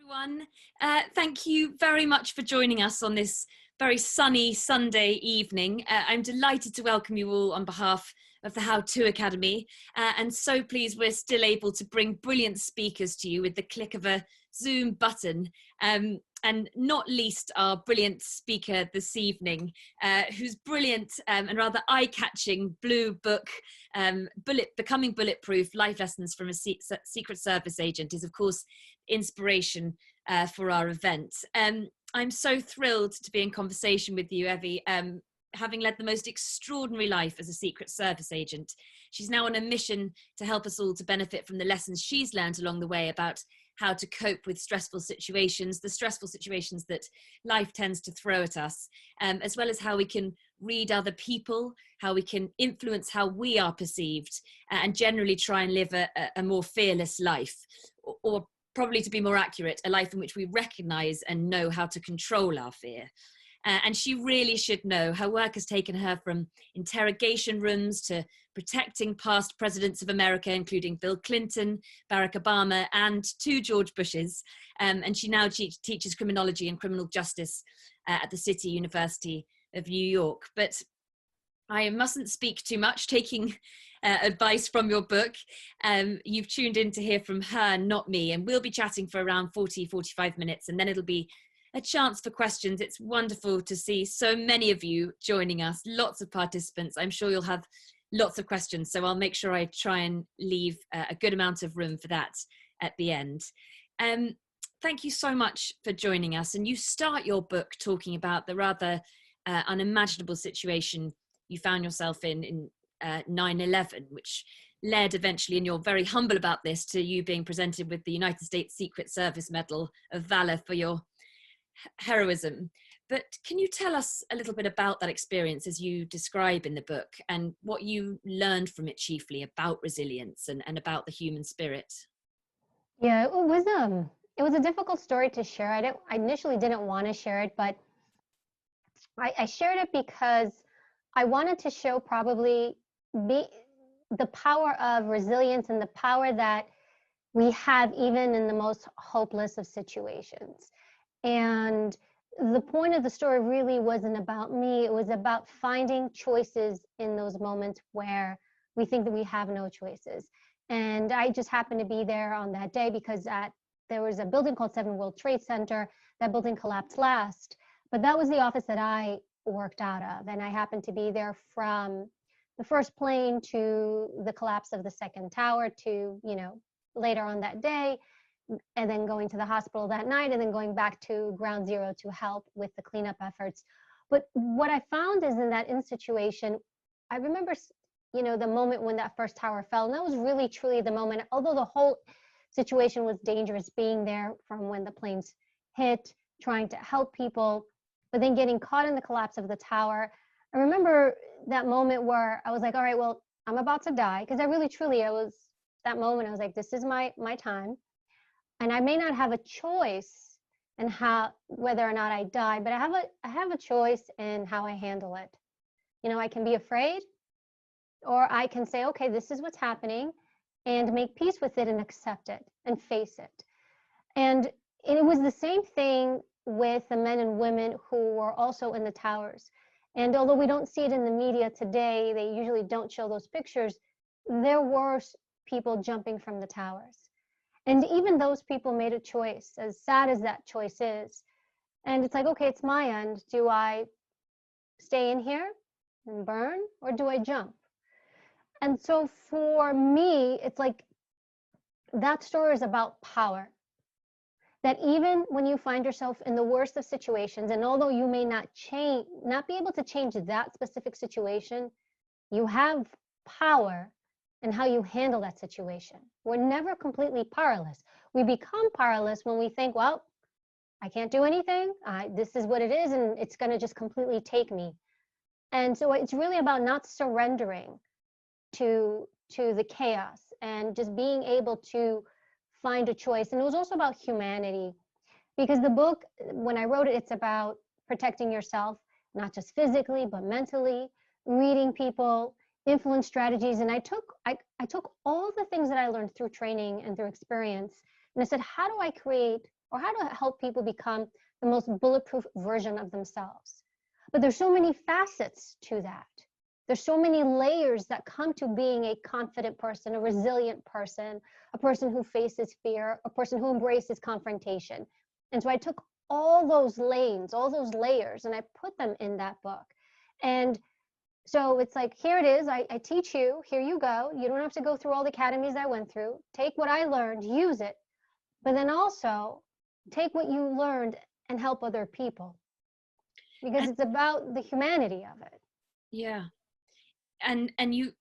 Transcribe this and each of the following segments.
Everyone. Thank you very much for joining us on this very sunny Sunday evening. I'm delighted to welcome you all on behalf of the How To Academy, and so pleased we're still able to bring brilliant speakers to you with the click of a Zoom button, and not least our brilliant speaker this evening, whose brilliant and rather eye-catching blue book, Becoming Bulletproof, Life Lessons from a Secret Service Agent, is of course inspiration for our event. I'm so thrilled to be in conversation with you, Evy. Having led the most extraordinary life as a Secret Service agent, she's now on a mission to help us all to benefit from the lessons she's learned along the way about how to cope with stressful situations, the stressful situations that life tends to throw at us, as well as how we can read other people, how we can influence how we are perceived, and generally try and live a more fearless life, or probably, to be more accurate, a life in which we recognize and know how to control our fear. And she really should know. Her work has taken her from interrogation rooms to protecting past presidents of America, including Bill Clinton, Barack Obama, and two George Bushes. And she now teaches criminology and criminal justice at the City University of New York. But I mustn't speak too much, taking advice from your book. You've tuned in to hear from her, not me, and we'll be chatting for around 45 minutes, and then it'll be a chance for questions. It's wonderful to see so many of you joining us, lots of participants. I'm sure you'll have lots of questions, so I'll make sure I try and leave a good amount of room for that at the end. Thank you so much for joining us. And you start your book talking about the rather unimaginable situation you found yourself in 9/11, which led eventually, and you're very humble about this, to you being presented with the United States Secret Service Medal of Valor for your heroism. But can you tell us a little bit about that experience as you describe in the book, and what you learned from it chiefly about resilience and about the human spirit? Yeah, it was a difficult story to share. I initially didn't want to share it, but I shared it because I wanted to show probably the power of resilience and the power that we have even in the most hopeless of situations. And the point of the story really wasn't about me. It was about finding choices in those moments where we think that we have no choices. And I just happened to be there on that day because there was a building called 7 World Trade Center. That building collapsed last, but that was the office that I worked out of. And I happened to be there from the first plane to the collapse of the second tower to, later on that day, and then going to the hospital that night, and then going back to ground zero to help with the cleanup efforts. But what I found is in situation, I remember, the moment when that first tower fell, and that was really truly the moment, although the whole situation was dangerous, being there from when the planes hit, trying to help people, but then getting caught in the collapse of the tower. I remember that moment where I was like, all right, well, I'm about to die, because that moment I was like, this is my time. And I may not have a choice in whether or not I die, but I have a choice in how I handle it. I can be afraid, or I can say, okay, this is what's happening, and make peace with it and accept it and face it. And it was the same thing with the men and women who were also in the towers. And although we don't see it in the media today, they usually don't show those pictures, there were people jumping from the towers. And even those people made a choice, as sad as that choice is. And it's like, okay, it's my end. Do I stay in here and burn, or do I jump? And so for me, it's like that story is about power. That even when you find yourself in the worst of situations, and although you may not be able to change that specific situation, you have power in how you handle that situation. We're never completely powerless. We become powerless when we think, well, I can't do anything. This is what it is, and it's going to just completely take me. And so it's really about not surrendering to the chaos and just being able to find a choice. And it was also about humanity, because the book, when I wrote it, it's about protecting yourself, not just physically, but mentally, reading people, influence strategies. And I took all the things that I learned through training and through experience, and I said, how do I create or how to help people become the most bulletproof version of themselves. But there's so many facets to that. There's so many layers that come to being a confident person, a resilient person, a person who faces fear, a person who embraces confrontation. And so I took all those lanes, all those layers, and I put them in that book. And so it's like, here it is. I teach you, here you go. You don't have to go through all the academies I went through. Take what I learned, use it, but then also take what you learned and help other people, because it's about the humanity of it. Yeah. And you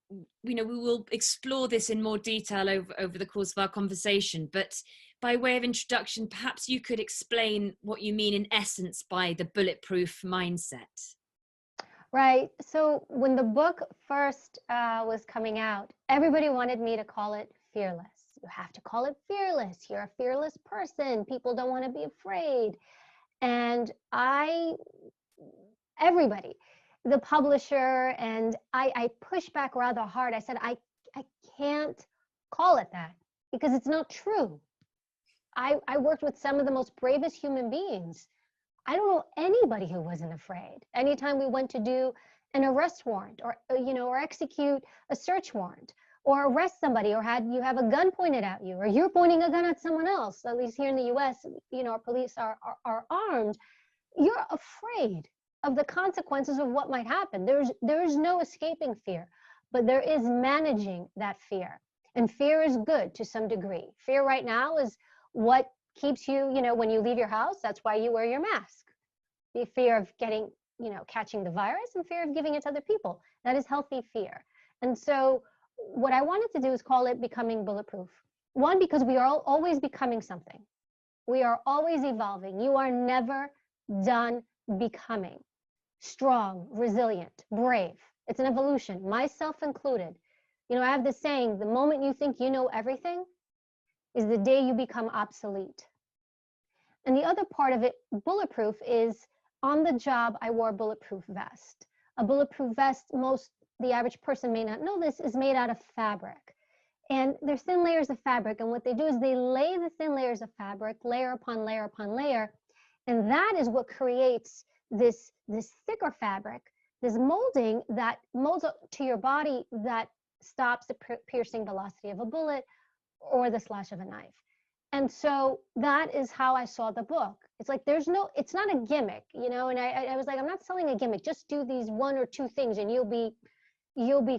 know, we will explore this in more detail over the course of our conversation, but by way of introduction, perhaps you could explain what you mean in essence by the bulletproof mindset. Right. So when the book first was coming out, everybody wanted me to call it fearless. You have to call it fearless. You're a fearless person. People don't want to be afraid. And everybody, the publisher, and I pushed back rather hard. I said, I can't call it that because it's not true. I worked with some of the most bravest human beings. I don't know anybody who wasn't afraid. Anytime we went to do an arrest warrant or execute a search warrant or arrest somebody, or you have a gun pointed at you, or you're pointing a gun at someone else, at least here in the US, our police are armed, you're afraid of the consequences of what might happen. There is no escaping fear, but there is managing that fear. And fear is good to some degree. Fear right now is what keeps you, when you leave your house, that's why you wear your mask. The fear of catching the virus and fear of giving it to other people. That is healthy fear. And so what I wanted to do is call it becoming bulletproof. One, because we are always becoming something. We are always evolving. You are never done becoming strong, resilient, brave. It's an evolution, myself included. I have this saying, the moment you think you know everything is the day you become obsolete. And the other part of it, bulletproof, is on the job, I wore a bulletproof vest. A bulletproof vest, the average person may not know this, is made out of fabric. And there's thin layers of fabric. And what they do is they lay the thin layers of fabric, layer upon layer upon layer. And that is what creates this thicker fabric, this molding that molds up to your body that stops the piercing velocity of a bullet or the slash of a knife. And so that is how I saw the book. It's like, it's not a gimmick, and I was like, I'm not selling a gimmick. Just do these one or two things and you'll be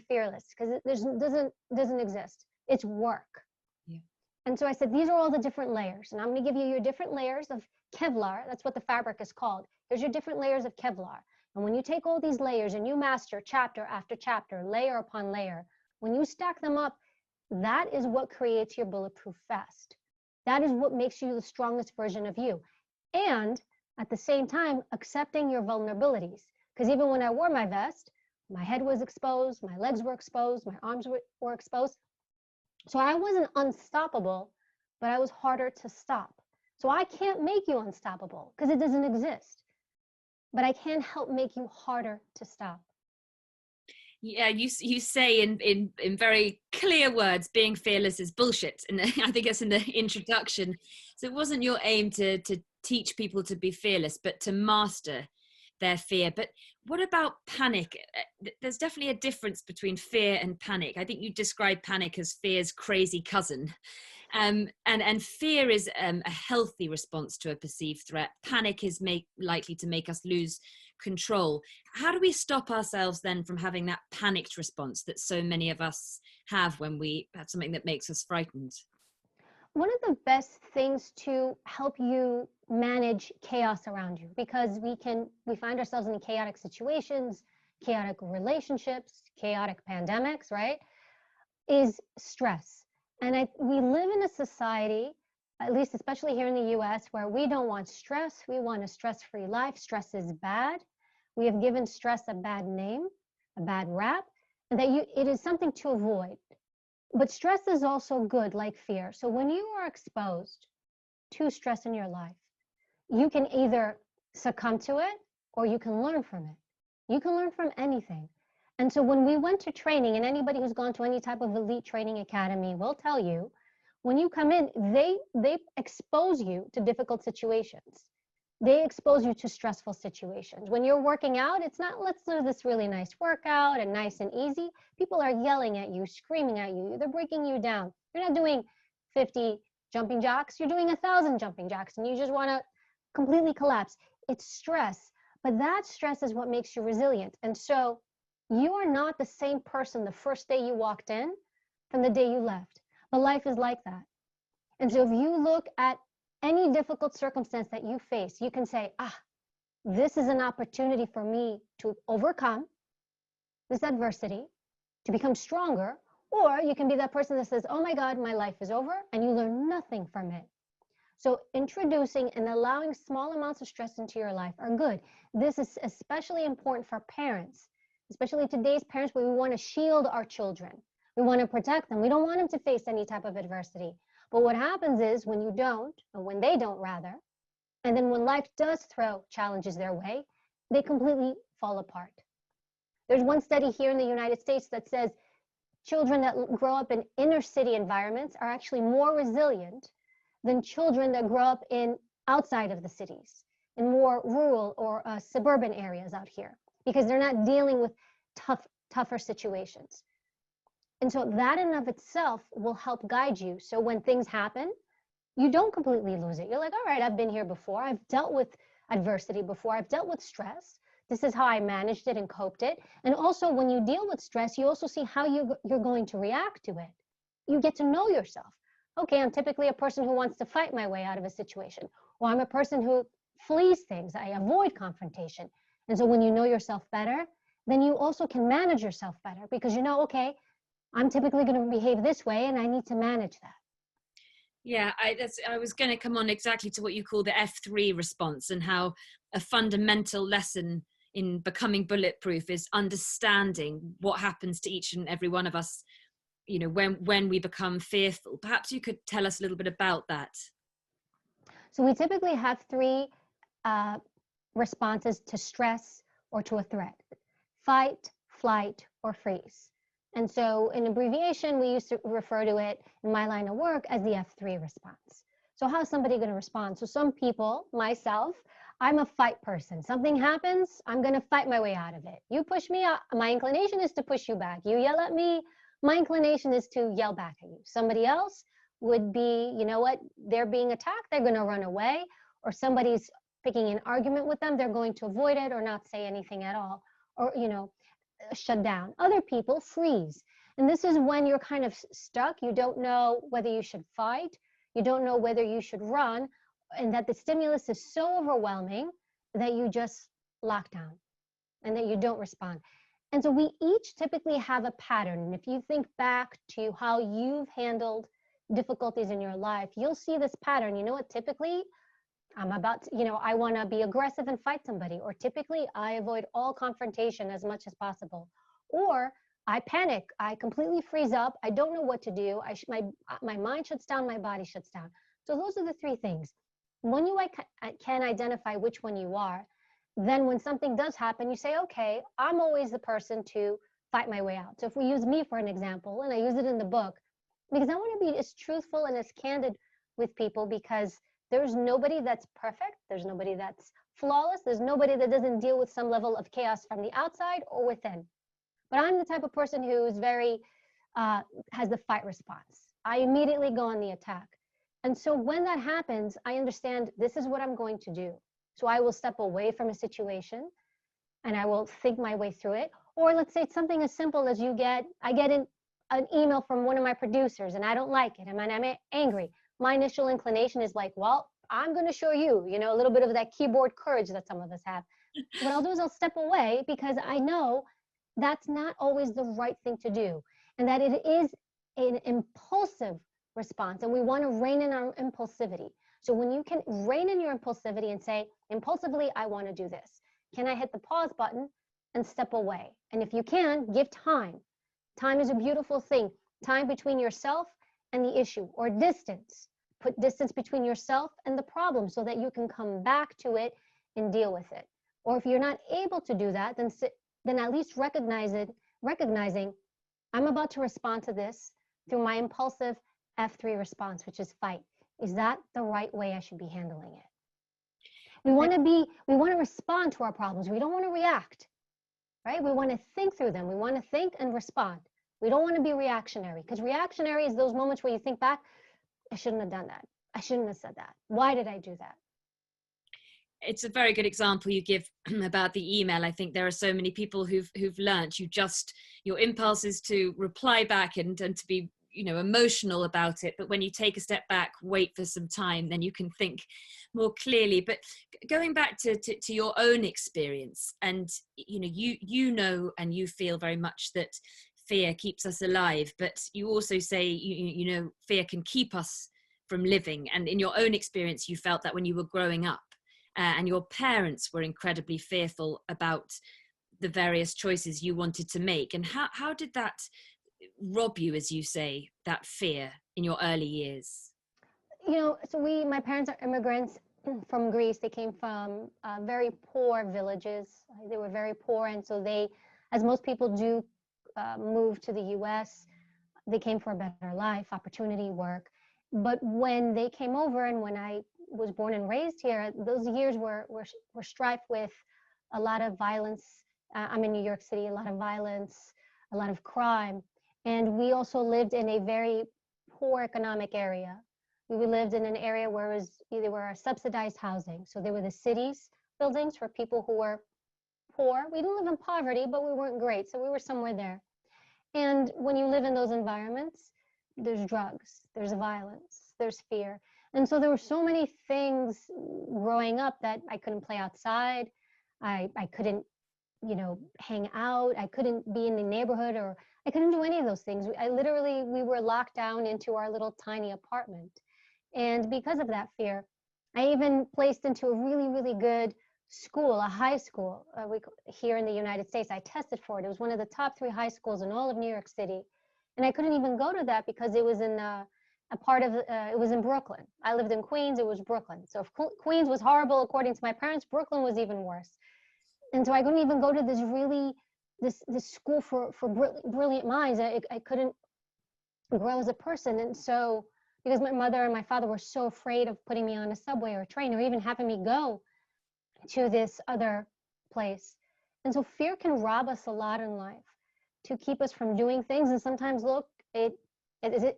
fearless, because it doesn't exist. It's work. Yeah. And so I said, these are all the different layers, and I'm going to give you your different layers of Kevlar. That's what the fabric is called. Here's your different layers of Kevlar. And when you take all these layers and you master chapter after chapter, layer upon layer, when you stack them up, that is what creates your bulletproof vest. That is what makes you the strongest version of you. And at the same time, accepting your vulnerabilities. Because even when I wore my vest, my head was exposed, my legs were exposed, my arms were exposed. So I wasn't unstoppable, but I was harder to stop. So I can't make you unstoppable because it doesn't exist. But I can help make you harder to stop. Yeah, you say in very clear words, being fearless is bullshit. And I think it's in the introduction. So it wasn't your aim to teach people to be fearless, but to master their fear. But what about panic? There's definitely a difference between fear and panic. I think you describe panic as fear's crazy cousin. And fear is a healthy response to a perceived threat. Panic is likely to make us lose control. How do we stop ourselves then from having that panicked response that so many of us have when we have something that makes us frightened? One of the best things to help you manage chaos around you, because we find ourselves in chaotic situations, chaotic relationships, chaotic pandemics, right? Is stress. And we live in a society, at least especially here in the US, where we don't want stress. We want a stress-free life. Stress is bad. We have given stress a bad name, a bad rap, and that it is something to avoid. But stress is also good, like fear. So when you are exposed to stress in your life, you can either succumb to it or you can learn from it. You can learn from anything. And so when we went to training, and anybody who's gone to any type of elite training academy will tell you, when you come in, they expose you to difficult situations. They expose you to stressful situations. When you're working out, it's not, let's do this really nice workout and nice and easy. People are yelling at you, screaming at you. They're breaking you down. You're not doing 50 jumping jacks. You're doing 1,000 jumping jacks, and you just want to completely collapse. It's stress, but that stress is what makes you resilient. And so you are not the same person the first day you walked in from the day you left. But life is like that. And so if you look at any difficult circumstance that you face, you can say, this is an opportunity for me to overcome this adversity, to become stronger. Or you can be that person that says, oh my God, my life is over, and you learn nothing from it. So introducing and allowing small amounts of stress into your life are good. This is especially important for parents, especially today's parents, where we want to shield our children. We want to protect them. We don't want them to face any type of adversity. But what happens is when you don't, or when they don't rather, and then when life does throw challenges their way, they completely fall apart. There's one study here in the United States that says children that grow up in inner city environments are actually more resilient than children that grow up in outside of the cities, in more rural or suburban areas out here, because they're not dealing with tougher situations. And so that in of itself will help guide you. So when things happen, you don't completely lose it. You're like, all right, I've been here before. I've dealt with adversity before. I've dealt with stress. This is how I managed it and coped it. And also when you deal with stress, you also see how you're going to react to it. You get to know yourself. Okay, I'm typically a person who wants to fight my way out of a situation, or I'm a person who flees things. I avoid confrontation. And so when you know yourself better, then you also can manage yourself better, because you know, okay, I'm typically going to behave this way and I need to manage that. Yeah, I was going to come on exactly to what you call the F3 response, and how a fundamental lesson in becoming bulletproof is understanding what happens to each and every one of us, you know, when we become fearful. Perhaps you could tell us a little bit about that. So we typically have three responses to stress or to a threat: fight, flight, or freeze. And so in abbreviation, we used to refer to it in my line of work as the F3 response. So how is somebody going to respond? So some people, myself, I'm a fight person. Something happens, I'm going to fight my way out of it. You push me out, my inclination is to push you back. You yell at me, my inclination is to yell back at you. Somebody else would be, you know what, they're being attacked, they're going to run away, or somebody's picking an argument with them, they're going to avoid it or not say anything at all, or, you know, shut down. Other people freeze. And this is when you're kind of stuck. You don't know whether you should fight. You don't know whether you should run, and that the stimulus is so overwhelming that you just lock down and that you don't respond. And so we each typically have a pattern. And if you think back to how you've handled difficulties in your life, you'll see this pattern. You know what, typically I'm about to, you know, I want to be aggressive and fight somebody, or typically I avoid all confrontation as much as possible, or I panic, I completely freeze up, I don't know what to do, my mind shuts down, my body shuts down. So those are the three things. When you can identify which one you are, then when something does happen, you say, okay, I'm always the person to fight my way out. So if we use me for an example, and I use it in the book, because I want to be as truthful and as candid with people, because there's nobody that's perfect. There's nobody that's flawless. There's nobody that doesn't deal with some level of chaos from the outside or within. But I'm the type of person who is very, has the fight response. I immediately go on the attack. And so when that happens, I understand this is what I'm going to do. So I will step away from a situation and I will think my way through it. Or let's say it's something as simple as I get an email from one of my producers and I don't like it and I'm angry. My initial inclination is like, well, I'm going to show you, you know, a little bit of that keyboard courage that some of us have. What I'll do is I'll step away, because I know that's not always the right thing to do, and that it is an impulsive response, and we want to rein in our impulsivity. So when you can rein in your impulsivity and say, impulsively, I want to do this. Can I hit the pause button and step away? And if you can, give time. Time is a beautiful thing. Time between yourself and the issue, or distance. Put distance between yourself and the problem so that you can come back to it and deal with it. Or if you're not able to do that, then at least recognizing I'm about to respond to this through my impulsive F3 response, which is fight. Is that the right way I should be handling it? We want to respond to our problems. We don't want to react, right? We want to think through them. We want to think and respond. We don't want to be reactionary, because reactionary is those moments where you think back, I shouldn't have done that. I shouldn't have said that. Why did I do that? It's a very good example you give about the email. I think there are so many people who've learned your impulse is to reply back and to be, emotional about it. But when you take a step back, wait for some time, then you can think more clearly. But going back to your own experience, and, you and you feel very much that fear keeps us alive, but you also say, fear can keep us from living. And in your own experience, you felt that when you were growing up, and your parents were incredibly fearful about the various choices you wanted to make. And how did that rob you, as you say, that fear in your early years? So my parents are immigrants from Greece. They came from very poor villages. They were very poor. And so they, as most people do, move to the US. They came for a better life, opportunity, work. But when they came over, and when I was born and raised here, those years were strife with a lot of violence. I'm in New York City, a lot of violence, a lot of crime. And we also lived in a very poor economic area. We lived in an area where it was either subsidized housing. So there were the city's buildings for people who were poor. We didn't live in poverty, but we weren't great. So we were somewhere there. And when you live in those environments, there's drugs, there's violence, there's fear. And so there were so many things growing up that I couldn't play outside. I couldn't, hang out. I couldn't be in the neighborhood, or I couldn't do any of those things. We were locked down into our little tiny apartment. And because of that fear, I even placed into a really, really good school, a high school here in the United States. I tested for it. It was one of the top 3 high schools in all of New York City. And I couldn't even go to that because it was in it was in Brooklyn. I lived in Queens, it was Brooklyn. So if Queens was horrible according to my parents, Brooklyn was even worse. And so I couldn't even go to this school for brilliant minds. I couldn't grow as a person. And so, because my mother and my father were so afraid of putting me on a subway or a train, or even having me go to this other place. And so fear can rob us a lot in life to keep us from doing things. And sometimes, look, it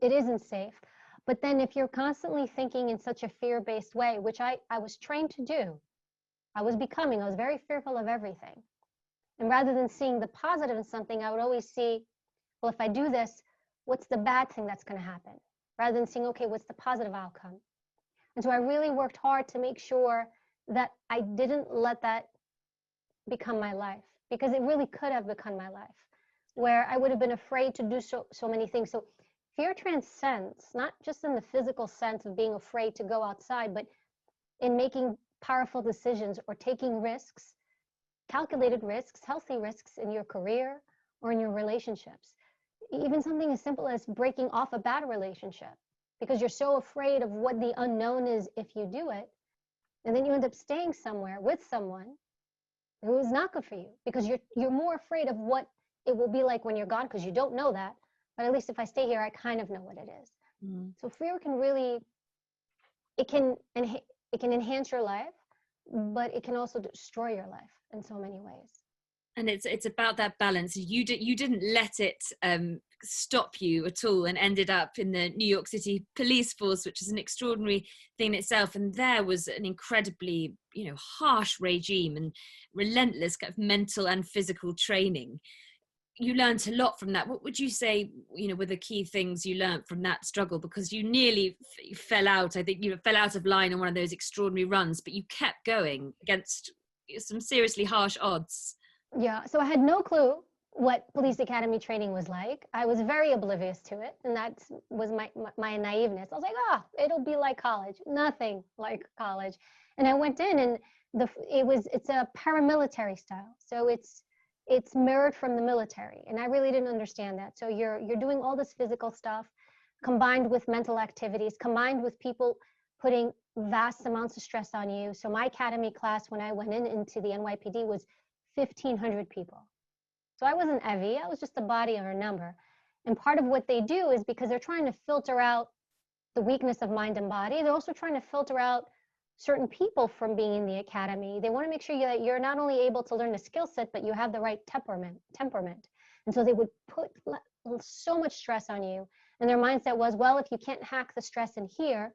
isn't safe. But then if you're constantly thinking in such a fear-based way, which I was trained to do, I was very fearful of everything. And rather than seeing the positive in something, I would always see, well, if I do this, what's the bad thing that's going to happen? Rather than seeing, okay, what's the positive outcome? And so I really worked hard to make sure that I didn't let that become my life, because it really could have become my life, where I would have been afraid to do so many things. So fear transcends, not just in the physical sense of being afraid to go outside, but in making powerful decisions or taking risks, calculated risks, healthy risks in your career or in your relationships. Even something as simple as breaking off a bad relationship because you're so afraid of what the unknown is if you do it. And then you end up staying somewhere with someone who is not good for you because you're more afraid of what it will be like when you're gone, because you don't know that. But at least if I stay here, I kind of know what it is. Mm. So fear can really, it can enhance your life, but it can also destroy your life in so many ways. And it's about that balance. You didn't let it stop you at all, and ended up in the New York City police force, which is an extraordinary thing in itself. And there was an incredibly, harsh regime and relentless kind of mental and physical training. You learned a lot from that. What would you say, were the key things you learned from that struggle? Because you nearly fell out. I think you fell out of line on one of those extraordinary runs, but you kept going against some seriously harsh odds. Yeah, so I had no clue what police academy training was like. I was very oblivious to it, and that was my naiveness. I was like, it'll be like college. Nothing like college. And I went in, and it's a paramilitary style. So it's mirrored from the military, and I really didn't understand that. So you're doing all this physical stuff combined with mental activities, combined with people putting vast amounts of stress on you. So my academy class, when I went into the NYPD, was 1,500 people. So I wasn't Evy, I was just a body or a number. And part of what they do is because they're trying to filter out the weakness of mind and body. They're also trying to filter out certain people from being in the academy. They want to make sure that you're not only able to learn a skill set, but you have the right temperament. And so they would put so much stress on you. And their mindset was, well, if you can't hack the stress in here,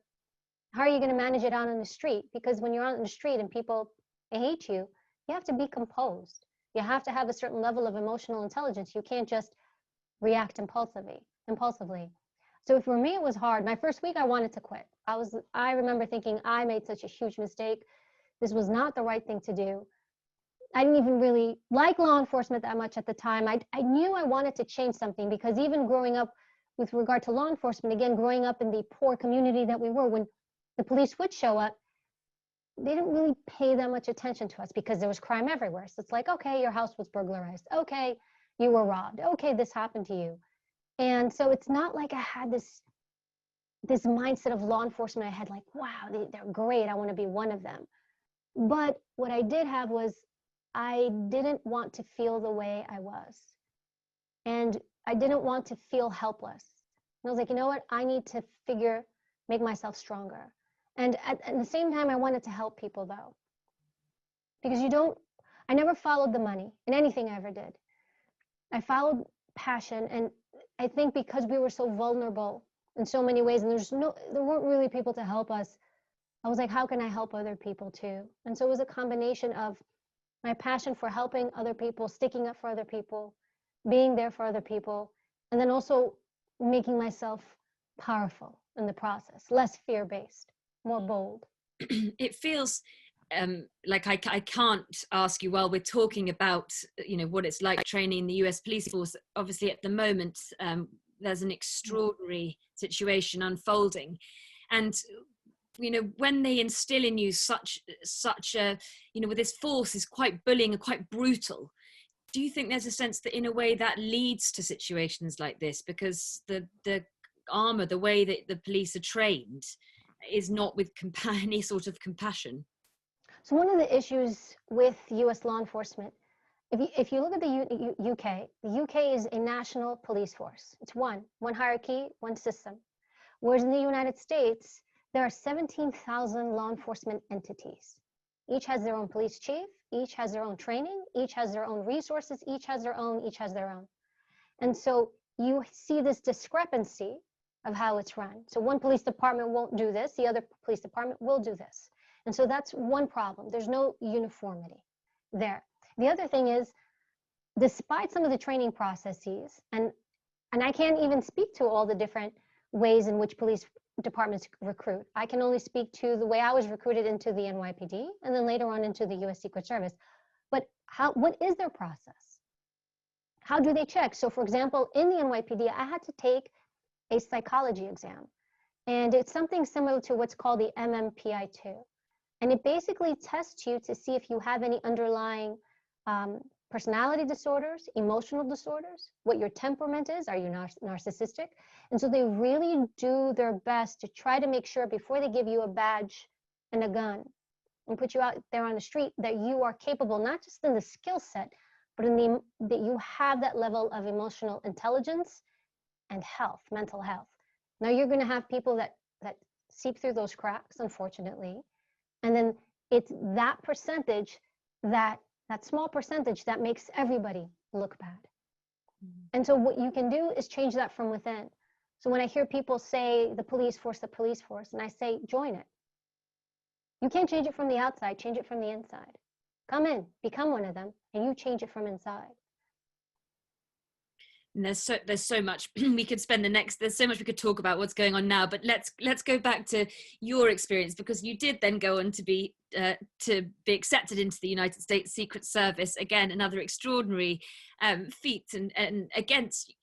how are you going to manage it out on the street? Because when you're out on the street and people hate you, you have to be composed. You have to have a certain level of emotional intelligence. You can't just react impulsively. So for me, it was hard. My first week, I wanted to quit. I remember thinking, I made such a huge mistake. This was not the right thing to do. I didn't even really like law enforcement that much at the time. I knew I wanted to change something, because even growing up with regard to law enforcement, again, growing up in the poor community that we were, when the police would show up, they didn't really pay that much attention to us because there was crime everywhere. So it's like, okay, your house was burglarized. Okay, you were robbed. Okay, this happened to you. And so it's not like I had this mindset of law enforcement. I had like, wow, they're great. I want to be one of them. But what I did have was, I didn't want to feel the way I was. And I didn't want to feel helpless. And I was like, you know what? I need to make myself stronger. And at the same time, I wanted to help people though. Because I never followed the money in anything I ever did. I followed passion. And I think because we were so vulnerable in so many ways, and there weren't really people to help us, I was like, how can I help other people too? And so it was a combination of my passion for helping other people, sticking up for other people, being there for other people, and then also making myself powerful in the process, less fear-based, more bold. It feels like I can't ask you, while we're talking about, what it's like training in the US police force. Obviously at the moment, there's an extraordinary situation unfolding. And when they instill in you such a, with this force is quite bullying and quite brutal, do you think there's a sense that in a way that leads to situations like this, because the armor, the way that the police are trained, is not with any sort of compassion? So one of the issues with US law enforcement, if you look at the UK is a national police force. It's one hierarchy, one system. Whereas in the United States, there are 17,000 law enforcement entities. Each has their own police chief, each has their own training, each has their own resources, each has their own. And so you see this discrepancy of how it's run. So one police department won't do this, the other police department will do this. And so that's one problem. There's no uniformity there. The other thing is, despite some of the training processes, and I can't even speak to all the different ways in which police departments recruit. I can only speak to the way I was recruited into the NYPD and then later on into the US Secret Service. But what is their process? How do they check? So for example, in the NYPD, I had to take a psychology exam. And it's something similar to what's called the MMPI-2. And it basically tests you to see if you have any underlying personality disorders, emotional disorders, what your temperament is, are you narcissistic? And so they really do their best to try to make sure before they give you a badge and a gun and put you out there on the street that you are capable, not just in the skill set, but that you have that level of emotional intelligence and health, mental health. Now you're going to have people that seep through those cracks, unfortunately. And then it's that percentage, that small percentage that makes everybody look bad. Mm-hmm. And so what you can do is change that from within. So when I hear people say the police force, and I say, join it. You can't change it from the outside, change it from the inside. Come in, become one of them, and you change it from inside. And there's so much we could spend there's so much we could talk about what's going on now, but let's go back to your experience, because you did then go on to be accepted into the United States Secret Service. Again, another extraordinary feat, and against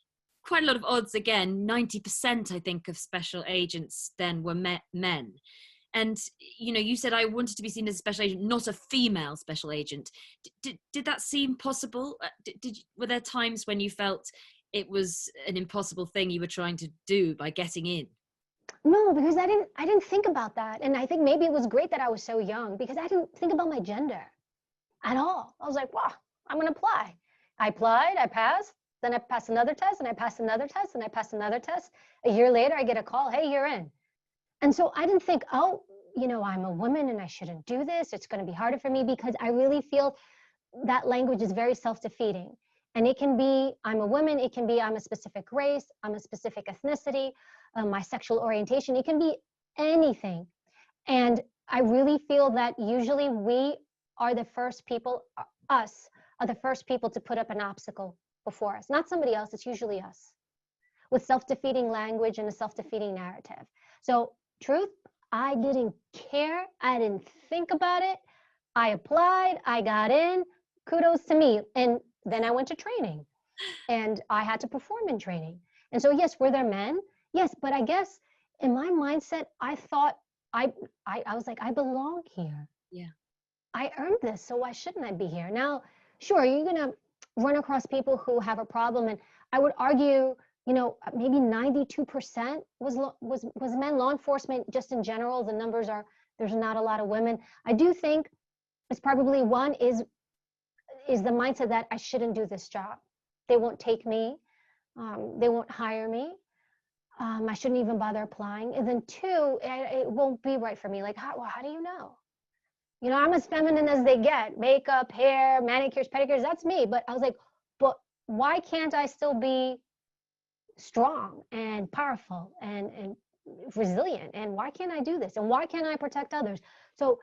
quite a lot of odds. Again, 90% I think of special agents then were men. And you said, I wanted to be seen as a special agent, not a female special agent. Did that seem possible? Were there times when you felt it was an impossible thing you were trying to do by getting in? No, because I didn't think about that. And I think maybe it was great that I was so young, because I didn't think about my gender at all. I was like, wow, I'm going to apply. I applied, I passed, then I passed another test, and I passed another test, and I passed another test. A year later, I get a call, hey, you're in. And so I didn't think, oh, I'm a woman and I shouldn't do this. It's going to be harder for me, because I really feel that language is very self-defeating. And it can be, I'm a woman, it can be, I'm a specific race, I'm a specific ethnicity, my sexual orientation, it can be anything. And I really feel that usually we are the first people, us are the first people to put up an obstacle before us, not somebody else, it's usually us, with self-defeating language and a self-defeating narrative. So truth, I didn't care, I didn't think about it, I applied, I got in, kudos to me. And then I went to training and I had to perform in training. And so, yes, were there men? Yes, but I guess in my mindset, I thought I was like, I belong here. Yeah. I earned this, so why shouldn't I be here? Now, sure, you're gonna run across people who have a problem, and I would argue, maybe 92% was men. Law enforcement, just in general, the numbers are, there's not a lot of women. I do think it's probably one is the mindset that I shouldn't do this job. They won't take me. They won't hire me. I shouldn't even bother applying. And then two, it won't be right for me. Like, how do you know? I'm as feminine as they get. Makeup, hair, manicures, pedicures, that's me. But I was like, but why can't I still be strong and powerful and resilient? And why can't I do this? And why can't I protect others? So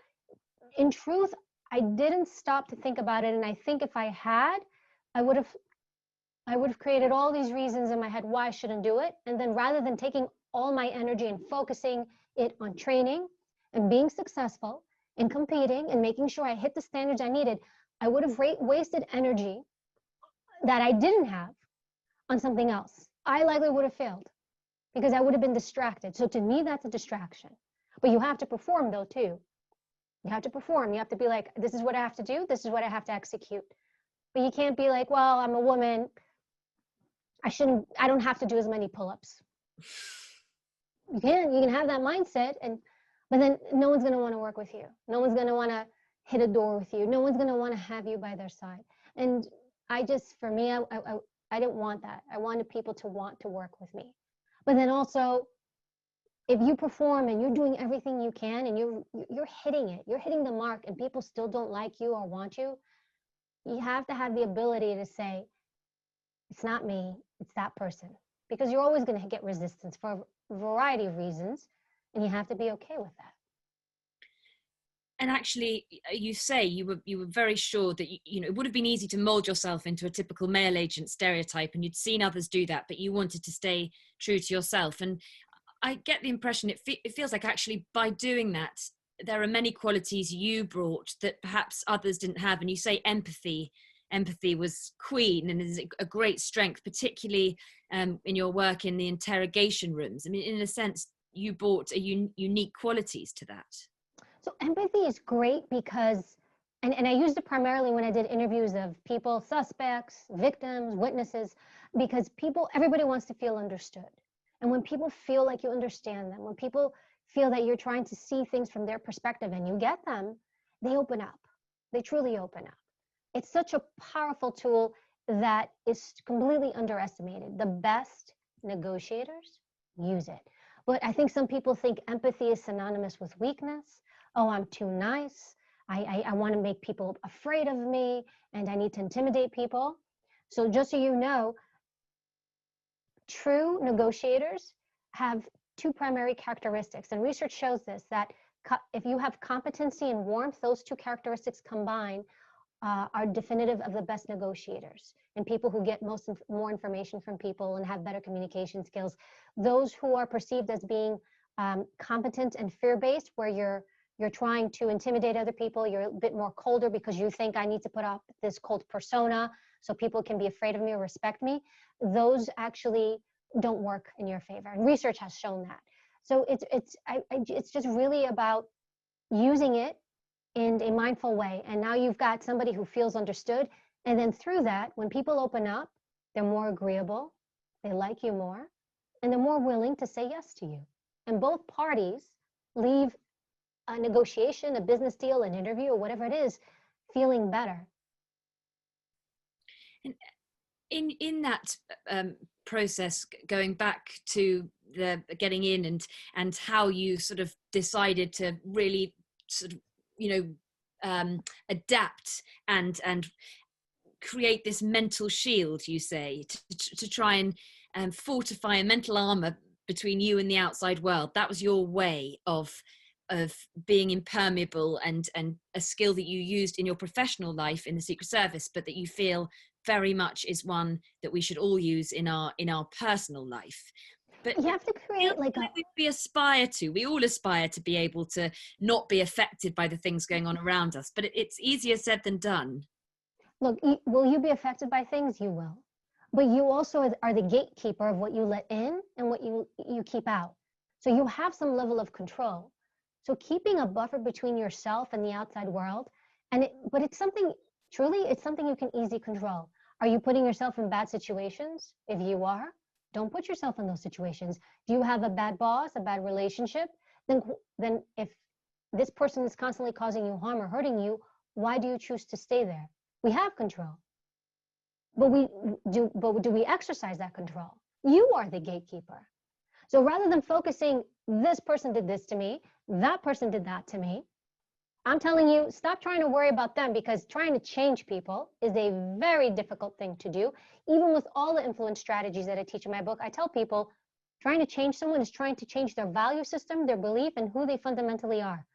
in truth, I didn't stop to think about it. And I think if I had, I would have created all these reasons in my head why I shouldn't do it. And then rather than taking all my energy and focusing it on training and being successful and competing and making sure I hit the standards I needed, I would have wasted energy that I didn't have on something else. I likely would have failed because I would have been distracted. So to me, that's a distraction. But you have to perform though too. You have to perform. You have to be like, this is what I have to do. This is what I have to execute. But you can't be like, well, I'm a woman. I don't have to do as many pull-ups. You can have that mindset, but then no one's going to want to work with you. No one's going to want to hit a door with you. No one's going to want to have you by their side. And for me, I didn't want that. I wanted people to want to work with me. But then also, if you perform and you're doing everything you can and you're hitting it, you're hitting the mark, and people still don't like you or want you, you have to have the ability to say, it's not me, it's that person. Because you're always going to get resistance for a variety of reasons, and you have to be okay with that. And actually, you say you were very sure that it would have been easy to mold yourself into a typical male agent stereotype, and you'd seen others do that, but you wanted to stay true to yourself. And I get the impression it feels like actually by doing that, there are many qualities you brought that perhaps others didn't have. And you say empathy was queen and is a great strength, particularly in your work in the interrogation rooms. I mean, in a sense, you brought unique qualities to that. So empathy is great because, and I used it primarily when I did interviews of people, suspects, victims, witnesses, because everybody wants to feel understood. And when people feel like you understand them, when people feel that you're trying to see things from their perspective and you get them, they open up. They truly open up. It's such a powerful tool that is completely underestimated. The best negotiators use it. But I think some people think empathy is synonymous with weakness. Oh, I'm too nice. I want to make people afraid of me, and I need to intimidate people. So just so you know, true negotiators have two primary characteristics, and research shows this, that if you have competency and warmth, those two characteristics combined are definitive of the best negotiators and people who get more information from people and have better communication skills. Those who are perceived as being competent and fear-based, where you're trying to intimidate other people, you're a bit more colder because you think I need to put up this cold persona so people can be afraid of me or respect me, those actually don't work in your favor. And research has shown that. So it's just really about using it in a mindful way. And now you've got somebody who feels understood. And then through that, when people open up, they're more agreeable, they like you more, and they're more willing to say yes to you. And both parties leave a negotiation, a business deal, an interview, or whatever it is, feeling better. And in that process, going back to the getting in, and how you sort of decided to really sort of, adapt and create this mental shield, you say, to try and fortify a mental armor between you and the outside world. That was your way of being impermeable, and a skill that you used in your professional life in the Secret Service, but that you feel very much is one that we should all use in our personal life. But You have to create like we all aspire to be able to not be affected by the things going on around us, but it's easier said than done. look, will you be affected by things? You will. But you also are the gatekeeper of what you let in and what you keep out. So you have some level of control. So keeping a buffer between yourself and the outside world, but it's something, truly, it's something you can easily control. Are you putting yourself in bad situations? If you are, don't put yourself in those situations. Do you have a bad boss, a bad relationship? Then if this person is constantly causing you harm or hurting you, why do you choose to stay there? We have control. But do we exercise that control? You are the gatekeeper. So rather than focusing, this person did this to me, that person did that to me, I'm telling you, stop trying to worry about them, because trying to change people is a very difficult thing to do. Even with all the influence strategies that I teach in my book, I tell people trying to change someone is trying to change their value system, their belief, and who they fundamentally are.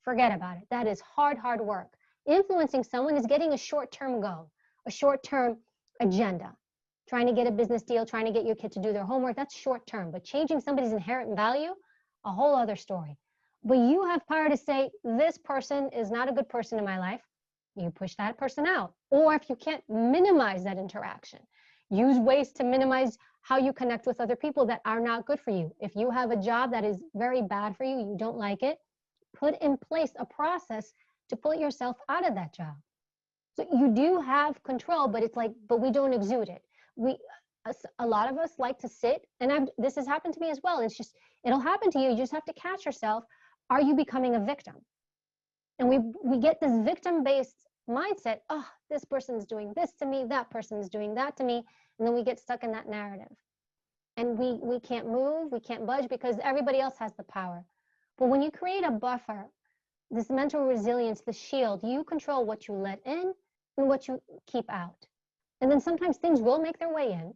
Forget about it. That is hard work. Influencing someone is getting a short-term goal, a short-term agenda. Trying to get a business deal, trying to get your kid to do their homework, that's short-term. But changing somebody's inherent value, a whole other story. But you have power to say, this person is not a good person in my life. You push that person out. Or if you can't, minimize that interaction. Use ways to minimize how you connect with other people that are not good for you. If you have a job that is very bad for you, you don't like it, put in place a process to pull yourself out of that job. So you do have control, but but we don't exude it. A lot of us like to sit, and this has happened to me as well. It'll happen to you. You just have to catch yourself. Are you becoming a victim? And we get this victim-based mindset. Oh, this person's doing this to me. That person's doing that to me. And then we get stuck in that narrative. And we can't move. We can't budge because everybody else has the power. But when you create a buffer, this mental resilience, the shield, you control what you let in and what you keep out. And then sometimes things will make their way in.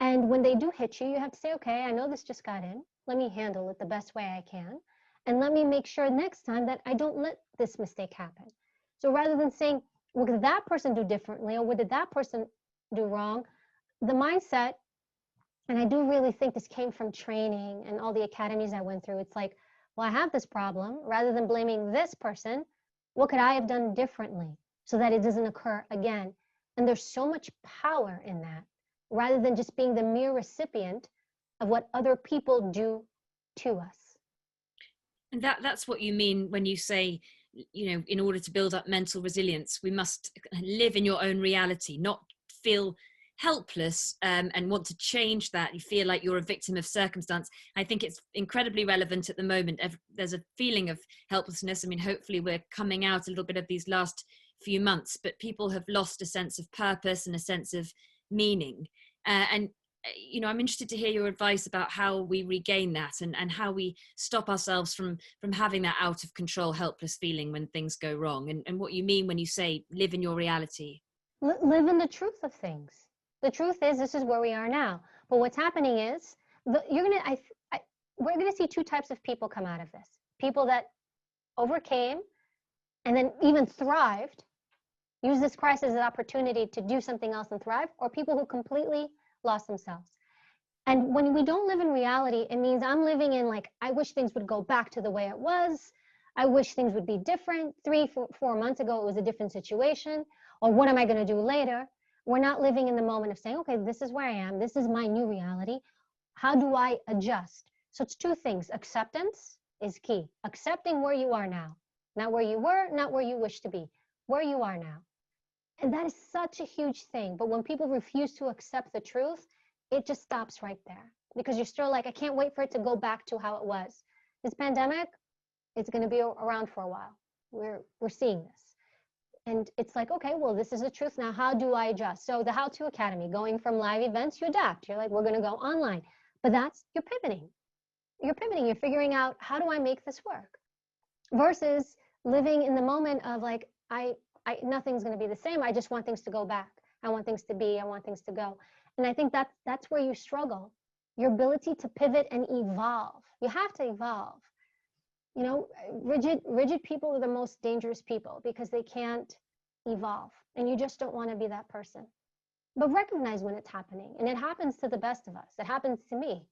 And when they do hit you, you have to say, okay, I know this just got in. Let me handle it the best way I can. And let me make sure next time that I don't let this mistake happen. So rather than saying, what did that person do differently? Or what did that person do wrong? The mindset, and I do really think this came from training and all the academies I went through. It's like, well, I have this problem. Rather than blaming this person, what could I have done differently so that it doesn't occur again? And there's so much power in that, rather than just being the mere recipient of what other people do to us. And that's what you mean when you say, in order to build up mental resilience, we must live in your own reality, not feel helpless and want to change that. You feel like you're a victim of circumstance. I think it's incredibly relevant at the moment. There's a feeling of helplessness. I mean, hopefully we're coming out a little bit of these last few months, but people have lost a sense of purpose and a sense of meaning. And I'm interested to hear your advice about how we regain that and how we stop ourselves from having that out of control, helpless feeling when things go wrong, and what you mean when you say live in your reality. Live in the truth of things. The truth is, this is where we are now. But what's happening is, we're going to see two types of people come out of this. People that overcame and then even thrived, use this crisis as an opportunity to do something else and thrive, or people who completely lost themselves. And when we don't live in reality, it means I'm living in I wish things would go back to the way it was. I wish things would be different. 4 months ago, it was a different situation. Or what am I going to do later? We're not living in the moment of saying, okay, this is where I am. This is my new reality. How do I adjust? So it's two things. Acceptance is key. Accepting where you are now. Not where you were, not where you wish to be. Where you are now. And that is such a huge thing. But when people refuse to accept the truth, it just stops right there. Because you're still I can't wait for it to go back to how it was. This pandemic, it's going to be around for a while. We're seeing this. And it's okay, well, this is the truth. Now, how do I adjust? So the How To Academy, going from live events, you adapt. You're we're going to go online. But that's, you're pivoting. You're pivoting. You're figuring out, how do I make this work? Versus living in the moment of like, nothing's going to be the same. I just want things to go back. I want things to be, I want things to go. And I think that's where you struggle. Your ability to pivot and evolve. You have to evolve. You know, rigid people are the most dangerous people because they can't evolve. And you just don't want to be that person. But recognize when it's happening. And it happens to the best of us. It happens to me.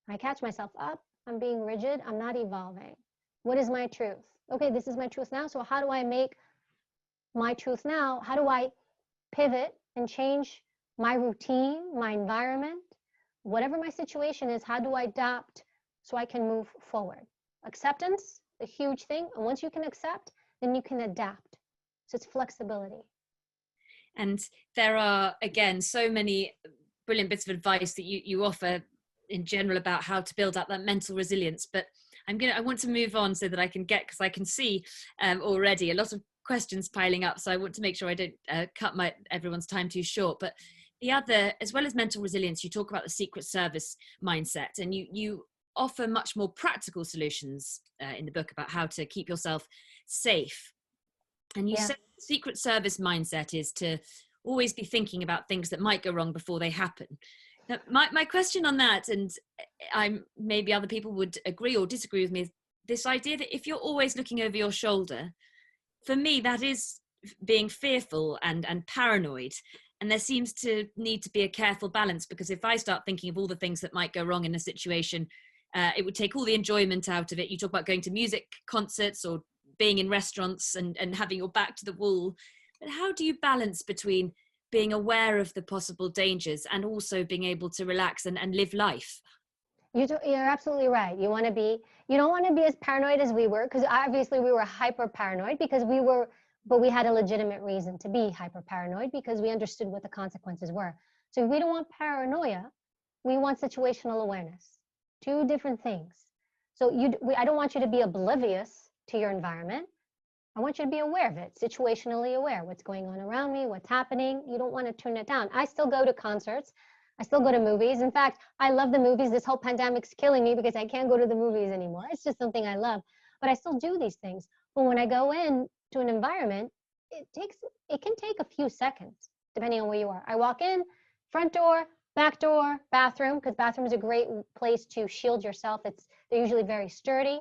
I catch myself up. I'm being rigid. I'm not evolving. What is my truth? Okay, this is my truth now. So how do I make my truth now? How do I pivot and change my routine, my environment, whatever my situation is? How do I adapt so I can move forward? Acceptance, a huge thing. And once you can accept, then you can adapt. So it's flexibility. And there are, again, so many brilliant bits of advice that you offer in general about how to build up that mental resilience. But I want to move on so that I can because I can see already a lot of questions piling up. So I want to make sure I don't cut everyone's time too short. But the other, as well as mental resilience, you talk about the Secret Service mindset, and you offer much more practical solutions in the book about how to keep yourself safe. And you said the Secret Service mindset is to always be thinking about things that might go wrong before they happen. Now, my question on that, and maybe other people would agree or disagree with me, is this idea that if you're always looking over your shoulder, for me, that is being fearful and paranoid. And there seems to need to be a careful balance, because if I start thinking of all the things that might go wrong in a situation, it would take all the enjoyment out of it. You talk about going to music concerts or being in restaurants and having your back to the wall. But how do you balance between being aware of the possible dangers and also being able to relax and live life? You're absolutely right. You don't want to be as paranoid as we were, because obviously we were hyper paranoid but we had a legitimate reason to be hyper paranoid because we understood what the consequences were. So we don't want paranoia. We want situational awareness. Two different things. So I don't want you to be oblivious to your environment. I want you to be aware of it, situationally aware, what's going on around me, what's happening. You don't want to turn it down. I still go to concerts. I still go to movies. In fact, I love the movies. This whole pandemic's killing me because I can't go to the movies anymore. It's just something I love. But I still do these things. But when I go in to an environment, it can take a few seconds, depending on where you are. I walk in, front door, back door, bathroom, because bathroom is a great place to shield yourself. They're usually very sturdy.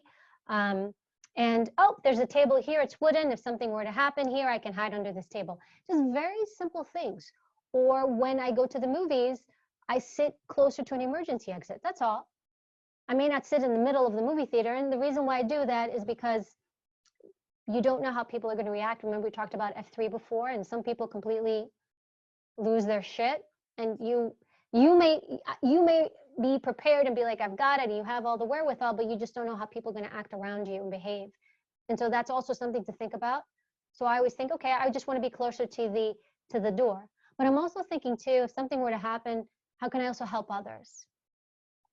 And there's a table here, it's wooden. If something were to happen here, I can hide under this table. Just very simple things. Or when I go to the movies, I sit closer to an emergency exit. That's all. I may not sit in the middle of the movie theater. And the reason why I do that is because you don't know how people are going to react. Remember, we talked about F3 before, and some people completely lose their shit. And you may be prepared and be like, I've got it, and you have all the wherewithal, but you just don't know how people are going to act around you and behave. And so that's also something to think about. So I always think, okay, I just want to be closer to the door. But I'm also thinking too, if something were to happen, how can I also help others?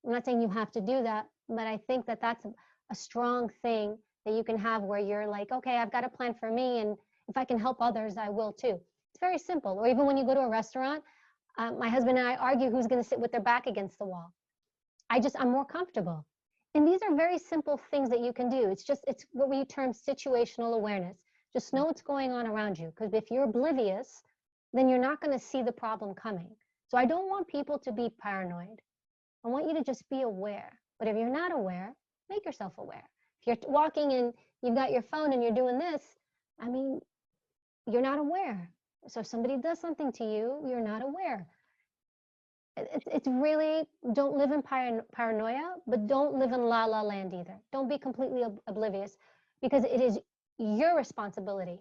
I'm not saying you have to do that, but I think that that's a strong thing that you can have where you're like, okay, I've got a plan for me, and if I can help others, I will too. It's very simple. Or even when you go to a restaurant, my husband and I argue who's going to sit with their back against the wall. I'm more comfortable. And these are very simple things that you can do. It's what we term situational awareness. Just know what's going on around you, because if you're oblivious, then you're not going to see the problem coming. So I don't want people to be paranoid. I want you to just be aware. But if you're not aware, make yourself aware. If you're walking and you've got your phone and you're doing this, I mean, you're not aware. So if somebody does something to you, you're not aware. It's really, don't live in paranoia, but don't live in la la land either. Don't be completely oblivious, because it is your responsibility